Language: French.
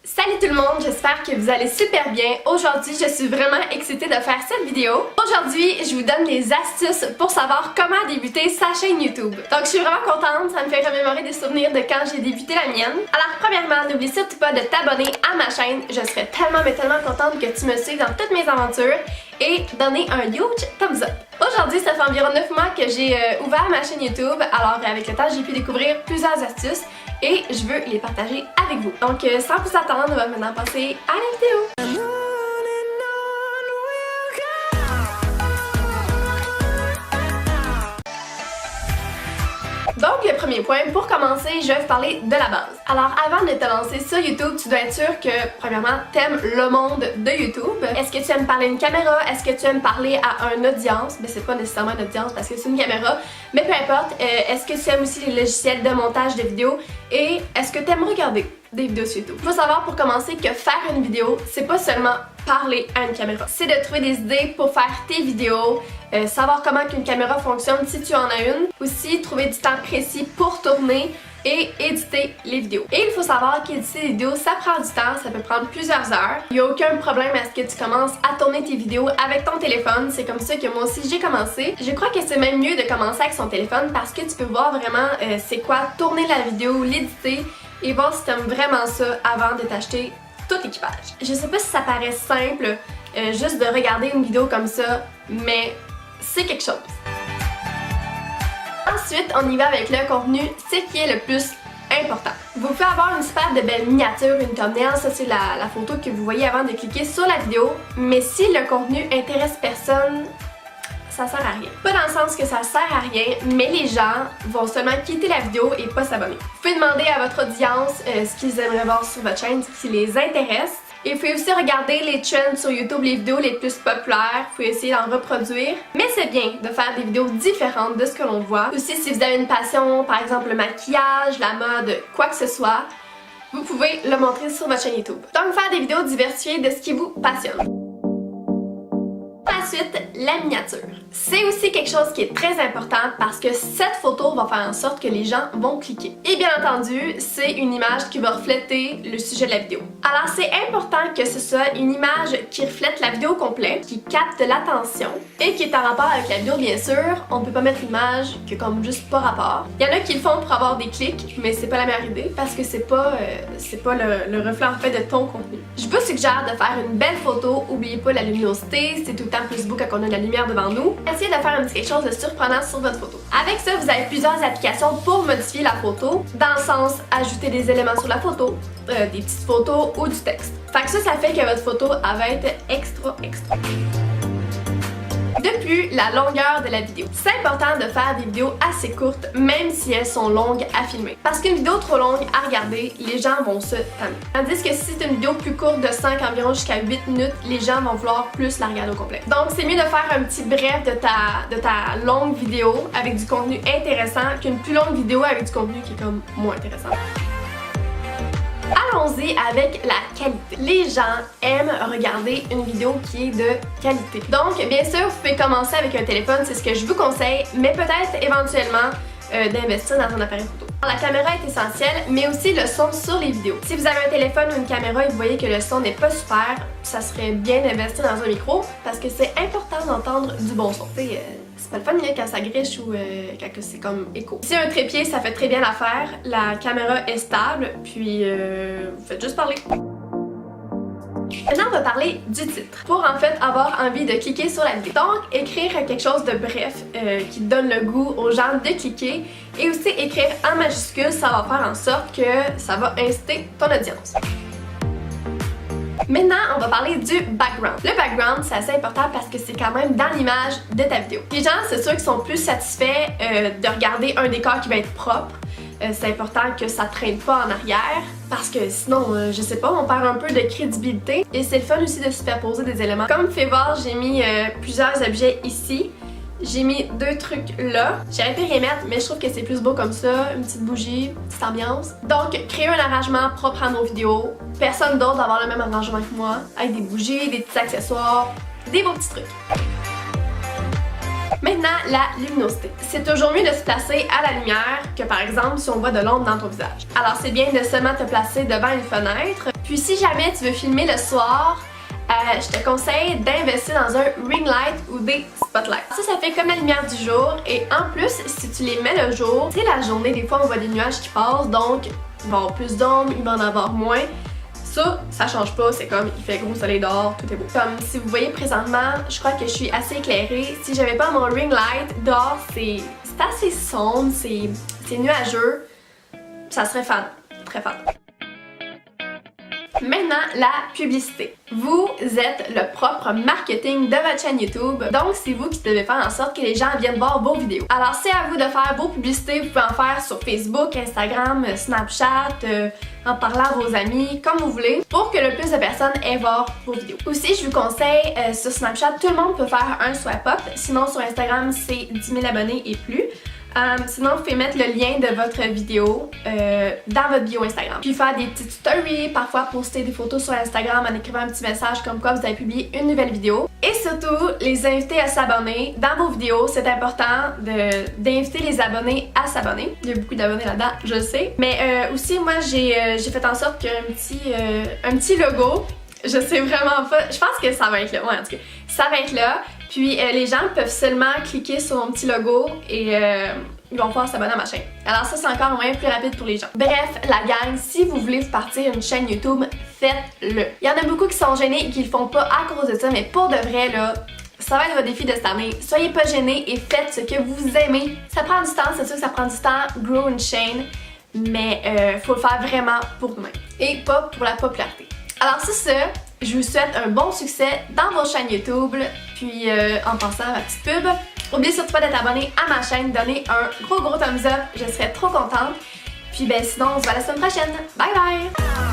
Salut tout le monde, j'espère que vous allez super bien. Aujourd'hui, je suis vraiment excitée de faire cette vidéo. Aujourd'hui, je vous donne des astuces pour savoir comment débuter sa chaîne YouTube. Donc, je suis vraiment contente, ça me fait remémorer des souvenirs de quand j'ai débuté la mienne. Alors, premièrement, n'oublie surtout pas de t'abonner à ma chaîne. Je serais tellement contente que tu me suives dans toutes mes aventures et donner un huge thumbs up. Aujourd'hui, ça fait environ 9 mois que j'ai ouvert ma chaîne YouTube. Alors, avec le temps, j'ai pu découvrir plusieurs astuces et je veux les partager avec vous. Donc, sans plus attendre, on va maintenant passer à la vidéo. Donc, le premier point, pour commencer, je vais vous parler de la base. Alors, avant de te lancer sur YouTube, tu dois être sûr que, premièrement, t'aimes le monde de YouTube. Est-ce que tu aimes parler à une caméra? Est-ce que tu aimes parler à une audience? Mais c'est pas nécessairement une audience parce que c'est une caméra. Mais peu importe, est-ce que tu aimes aussi les logiciels de montage de vidéos? Et est-ce que tu aimes regarder des vidéos sur YouTube? Il faut savoir pour commencer que faire une vidéo, c'est pas seulement parler à une caméra. C'est de trouver des idées pour faire tes vidéos, savoir comment qu'une caméra fonctionne si tu en as une. Aussi, trouver du temps précis pour tourner et éditer les vidéos. Et il faut savoir qu'éditer des vidéos, ça prend du temps, ça peut prendre plusieurs heures. Il n'y a aucun problème à ce que tu commences à tourner tes vidéos avec ton téléphone. C'est comme ça que moi aussi j'ai commencé. Je crois que c'est même mieux de commencer avec son téléphone parce que tu peux voir vraiment c'est quoi tourner la vidéo, l'éditer et voir si tu aimes vraiment ça avant de t'acheter tout l'équipage. Je sais pas si ça paraît simple juste de regarder une vidéo comme ça, mais c'est quelque chose. Ensuite, on y va avec le contenu, c'est ce qui est le plus important. Vous pouvez avoir une super de belle miniature, une thumbnail, ça c'est la photo que vous voyez avant de cliquer sur la vidéo, mais si le contenu intéresse personne, ça sert à rien. Pas dans le sens que ça sert à rien, mais les gens vont seulement quitter la vidéo et pas s'abonner. Vous pouvez demander à votre audience ce qu'ils aimeraient voir sur votre chaîne, ce qui les intéresse. Et vous pouvez aussi regarder les trends sur YouTube, les vidéos les plus populaires, vous pouvez essayer d'en reproduire. Mais c'est bien de faire des vidéos différentes de ce que l'on voit. Aussi, si vous avez une passion, par exemple le maquillage, la mode, quoi que ce soit, vous pouvez le montrer sur votre chaîne YouTube. Donc, faire des vidéos diversifiées de ce qui vous passionne. Ensuite, la miniature. C'est aussi quelque chose qui est très important parce que cette photo va faire en sorte que les gens vont cliquer. Et bien entendu, c'est une image qui va refléter le sujet de la vidéo. Alors c'est important que ce soit une image qui reflète la vidéo complète, qui capte l'attention et qui est en rapport avec la vidéo bien sûr. On peut pas mettre une image qui est comme juste pas rapport. Il y en a qui le font pour avoir des clics, mais c'est pas la meilleure idée parce que c'est pas le reflet en fait de ton contenu. Je vous suggère de faire une belle photo, oubliez pas la luminosité, c'est tout le temps plus beau quand on a de la lumière devant nous. Essayez de faire un petit quelque chose de surprenant sur votre photo. Avec ça, vous avez plusieurs applications pour modifier la photo, dans le sens ajouter des éléments sur la photo, des petites photos ou du texte. Fait que ça fait que votre photo elle va être extra. De plus, la longueur de la vidéo. C'est important de faire des vidéos assez courtes, même si elles sont longues à filmer. Parce qu'une vidéo trop longue à regarder, les gens vont se tanner. Tandis que si c'est une vidéo plus courte de 5 environ jusqu'à 8 minutes, les gens vont vouloir plus la regarder au complet. Donc c'est mieux de faire un petit bref de ta longue vidéo avec du contenu intéressant qu'une plus longue vidéo avec du contenu qui est comme moins intéressant. Allons-y avec la qualité. Les gens aiment regarder une vidéo qui est de qualité. Donc, bien sûr, vous pouvez commencer avec un téléphone, c'est ce que je vous conseille, mais peut-être éventuellement d'investir dans un appareil photo. La caméra est essentielle, mais aussi le son sur les vidéos. Si vous avez un téléphone ou une caméra et vous voyez que le son n'est pas super, ça serait bien d'investir dans un micro parce que c'est important d'entendre du bon son. C'est pas le fun quand ça griche ou quand c'est comme écho. Si un trépied, ça fait très bien l'affaire. La caméra est stable, puis vous faites juste parler. Maintenant, on va parler du titre. Pour en fait avoir envie de cliquer sur la vidéo. Donc, écrire quelque chose de bref qui donne le goût aux gens de cliquer. Et aussi écrire en majuscule, ça va faire en sorte que ça va inciter ton audience. Maintenant, on va parler du background. Le background, c'est assez important parce que c'est quand même dans l'image de ta vidéo. Les gens, c'est sûr qu'ils sont plus satisfaits de regarder un décor qui va être propre. C'est important que ça traîne pas en arrière parce que sinon, je sais pas, on perd un peu de crédibilité. Et c'est le fun aussi de superposer des éléments. Comme vous pouvez voir, j'ai mis plusieurs objets ici. J'ai mis 2 trucs là. J'aurais pu rien mettre, mais je trouve que c'est plus beau comme ça. Une petite bougie, une petite ambiance. Donc, créer un arrangement propre à nos vidéos. Personne d'autre va avoir le même arrangement que moi. Avec des bougies, des petits accessoires, des beaux petits trucs. Maintenant, la luminosité. C'est toujours mieux de se placer à la lumière que par exemple si on voit de l'ombre dans ton visage. Alors c'est bien de seulement te placer devant une fenêtre Puis si jamais tu veux filmer le soir, je te conseille d'investir dans un ring light ou des spotlights. Ça fait comme la lumière du jour et en plus, si tu les mets le jour, tu sais la journée, des fois on voit des nuages qui passent, donc il va y avoir plus d'ombre, il va en avoir moins. Ça change pas, c'est comme il fait gros soleil dehors, tout est beau. Comme si vous voyez présentement, je crois que je suis assez éclairée. Si j'avais pas mon ring light, dehors c'est assez sombre, c'est nuageux. Ça serait fade, très fade. Maintenant, la publicité. Vous êtes le propre marketing de votre chaîne YouTube, donc c'est vous qui devez faire en sorte que les gens viennent voir vos vidéos. Alors c'est à vous de faire vos publicités, vous pouvez en faire sur Facebook, Instagram, Snapchat, en parlant à vos amis, comme vous voulez, pour que le plus de personnes aient voir vos vidéos. Aussi, je vous conseille, sur Snapchat, tout le monde peut faire un swipe up, sinon sur Instagram, c'est 10 000 abonnés et plus. Sinon, vous pouvez mettre le lien de votre vidéo dans votre bio Instagram. Puis faire des petites stories, parfois poster des photos sur Instagram en écrivant un petit message comme quoi vous avez publié une nouvelle vidéo. Et surtout, les inviter à s'abonner. Dans vos vidéos, c'est important d'inviter les abonnés à s'abonner. Il y a beaucoup d'abonnés là-dedans, je sais. Mais aussi, moi, j'ai fait en sorte qu'il y ait un petit logo. Je sais vraiment pas. Je pense que ça va être là. Ouais, en tout cas, ça va être là. Puis les gens peuvent seulement cliquer sur mon petit logo et ils vont pouvoir s'abonner à ma chaîne. Alors ça, c'est encore un moyen plus rapide pour les gens. Bref, la gang, si vous voulez partir une chaîne YouTube, faites-le. Il y en a beaucoup qui sont gênés et qui le font pas à cause de ça, mais pour de vrai, là, ça va être votre défi de cette année. Soyez pas gênés et faites ce que vous aimez. Ça prend du temps, c'est sûr que ça prend du temps, grow une chaîne, mais faut le faire vraiment pour nous-mêmes et pas pour la popularité. Alors c'est ça, je vous souhaite un bon succès dans vos chaînes YouTube, puis en passant à ma petite pub, n'oubliez surtout pas d'être abonné à ma chaîne, donner un gros thumbs up, je serais trop contente. Puis ben sinon on se voit la semaine prochaine, bye bye!